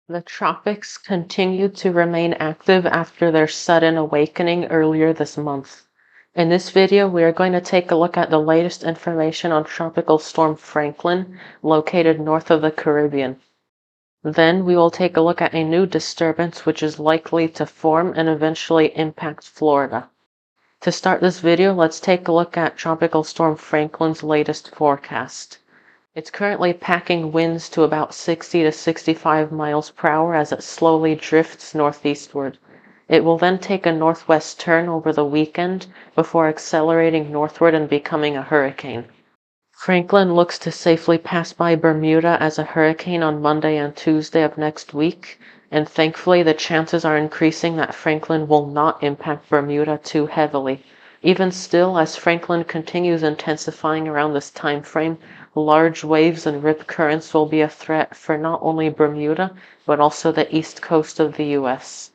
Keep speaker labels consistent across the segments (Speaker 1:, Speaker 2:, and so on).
Speaker 1: The tropics continued to remain active after their sudden awakening earlier this month. In this video, we are going to take a look at the latest information on Tropical Storm Franklin, located north of the Caribbean. Then we will take a look at a new disturbance which is likely to form and eventually impact Florida. To start this video, let's take a look at Tropical Storm Franklin's latest forecast. It's currently packing winds to about 60 to 65 miles per hour as it slowly drifts northeastward. It will then take a northwest turn over the weekend before accelerating northward and becoming a hurricane. Franklin looks to safely pass by Bermuda as a hurricane on Monday and Tuesday of next week, and thankfully the chances are increasing that Franklin will not impact Bermuda too heavily. Even still, as Franklin continues intensifying around this time frame, large waves and rip currents will be a threat for not only Bermuda, but also the east coast of the U.S.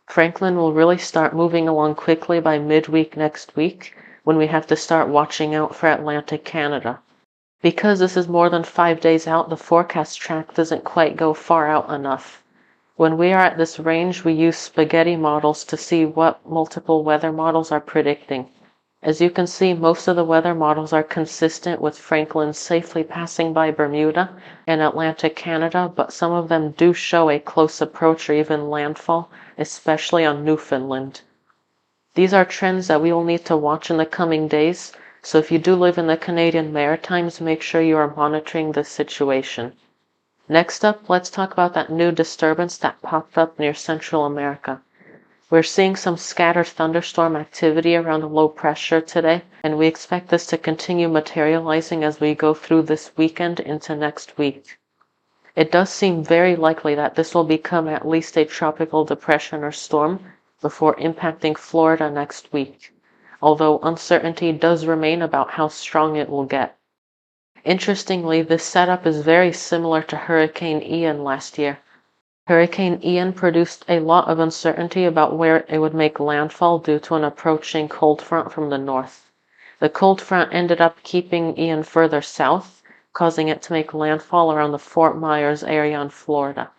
Speaker 1: Franklin will really start moving along quickly by midweek next week, when we have to start watching out for Atlantic Canada. Because this is more than 5 days out, the forecast track doesn't quite go far out enough. When we are at this range, we use spaghetti models to see what multiple weather models are predicting. As you can see, most of the weather models are consistent with Franklin safely passing by Bermuda and Atlantic Canada, but some of them do show a close approach or even landfall, especially on Newfoundland. These are trends that we will need to watch in the coming days, so if you do live in the Canadian Maritimes, make sure you are monitoring this situation. Next up, let's talk about that new disturbance that popped up near Central America. We're seeing some scattered thunderstorm activity around low pressure today, and we expect this to continue materializing as we go through this weekend into next week. It does seem very likely that this will become at least a tropical depression or storm before impacting Florida next week, although uncertainty does remain about how strong it will get. Interestingly, this setup is very similar to Hurricane Ian last year. Hurricane Ian produced a lot of uncertainty about where it would make landfall due to an approaching cold front from the north. The cold front ended up keeping Ian further south, causing it to make landfall around the Fort Myers area in Florida.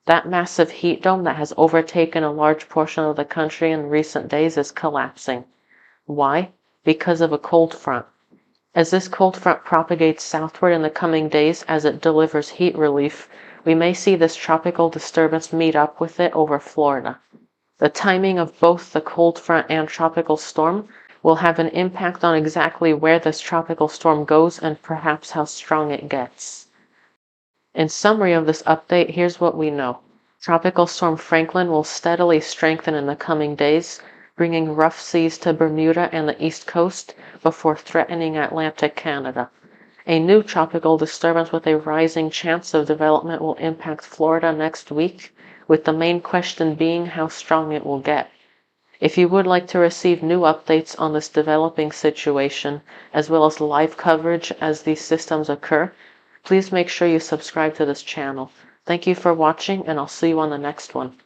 Speaker 1: That massive heat dome that has overtaken a large portion of the country in recent days is collapsing. Why? Because of a cold front. As this cold front propagates southward in the coming days as it delivers heat relief, we may see this tropical disturbance meet up with it over Florida. The timing of both the cold front and tropical storm will have an impact on exactly where this tropical storm goes and perhaps how strong it gets. In summary of this update, here's what we know. Tropical Storm Franklin will steadily strengthen in the coming days, bringing rough seas to Bermuda and the east coast before threatening Atlantic Canada. A new tropical disturbance with a rising chance of development will impact Florida next week, with the main question being how strong it will get. If you would like to receive new updates on this developing situation, as well as live coverage as these systems occur, please make sure you subscribe to this channel. Thank you for watching, and I'll see you on the next one.